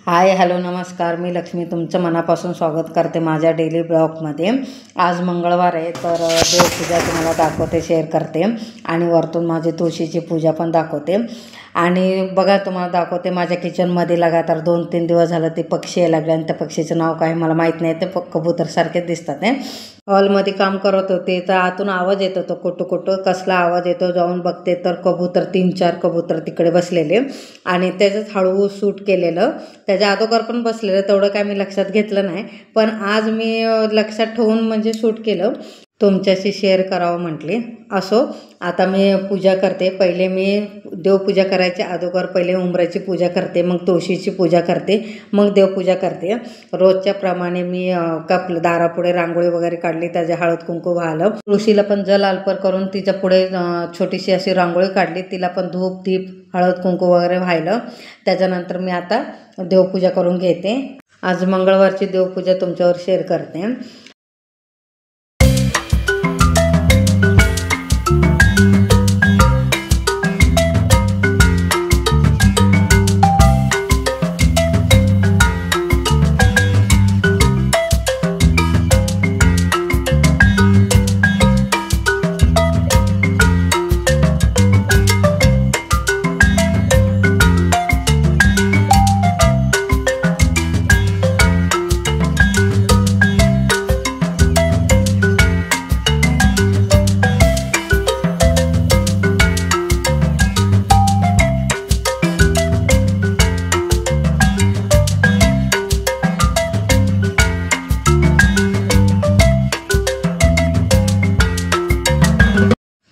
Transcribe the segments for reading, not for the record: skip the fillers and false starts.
Hi hello नमस्कार, मी लक्ष्मी तुमचं मनापासून स्वागत करते माझ्या डेली ब्लॉगमध्ये। आज मंगळवार आहे तर देवपूजा तुम्हाला दाखवते, शेअर करते आणि वरतून माझी तुळशीची पूजा पण दाखवते। आणि बघा तुम्हाला दाखवते माझ्या किचनमध्ये लगातार 2-3 दिवस झालं ते पक्षी यायला लागले आणि त्या पक्षीचं नाव काय मला माहीत नाही, ते कबूतरसारखेच दिसतात। ते हॉलमध्ये काम करत होते तर आतून आवाज येत होता, कुटू कसला आवाज येतो, जाऊन बघते तर कबूतर 3-4 कबूतर तिकडे बसलेले आणि त्याचंच हळू शूट केलेलं। त्याच्या अगोदर पण बसलेलं, तेवढं काय मी लक्षात घेतलं नाही, पण आज मी लक्षात ठेवून म्हणजे शूट केलं, तुमच्याशी शेअर करावं म्हटले। असो, आता मी पूजा करते। पहिले मी देवपूजा करायच्या अगोदर पहिले उंबराची पूजा करते, मग तुळशीची पूजा करते, मग देवपूजा करते। रोजच्या प्रमाणे मी दारापुढे रांगोळी वगैरे काढली, त्याच्या हळद कुंकू वाहलं, तुळशीला पण जल अर्पण करून तिच्या पुढे छोटीशी अशी रांगोळी काढली, तिला पण धूप दीप हळद कुंकू वगैरे वाहिलं। त्याच्यानंतर मी आता देवपूजा करून घेते। आज मंगळवारची देवपूजा तुमच्यावर शेअर करते।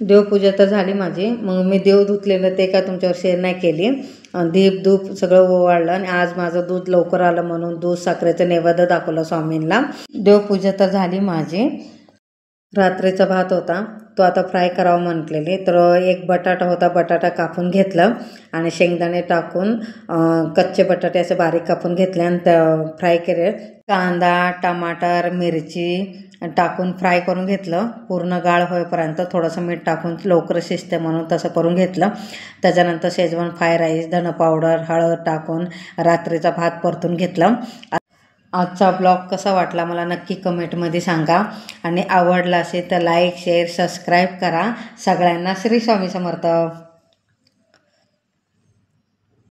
देवपूजा तर झाली माझी, मग मी देव धुतलेलं ते काय तुमच्यावर शेअर नाही केली। दीप धूप सगळं ओवाळलं आणि आज माझं दूध लवकर आलं म्हणून दूध साखरेचं नैवेद्य दाखवलं स्वामींना। देवपूजा तर झाली माझी। रात्रीचा भात होता तो आता फ्राय करावं म्हटलेली, तर एक बटाटा होता, बटाटा कापून घेतलं आणि शेंगदाणे टाकून कच्चे बटाटे असे बारीक कापून घेतले आणि फ्राय केले। कांदा टमाटर मिरची टाकून फ्राय करून घेतलं, पूर्ण गाळ होईपर्यंत थोडंसं मीठ टाकून लवकर शिजते म्हणून तसं करून घेतलं। त्याच्यानंतर शेजवान फ्राय राईस धन पावडर हळद टाकून रात्रीचा भात परतून घेतलं। आजचा ब्लॉग कसा वाटला मला नक्की कमेंटमध्ये सांगा आणि आवडला असेल तर लाईक शेअर सबस्क्राईब करा। सगळ्यांना श्री स्वामी समर्थ।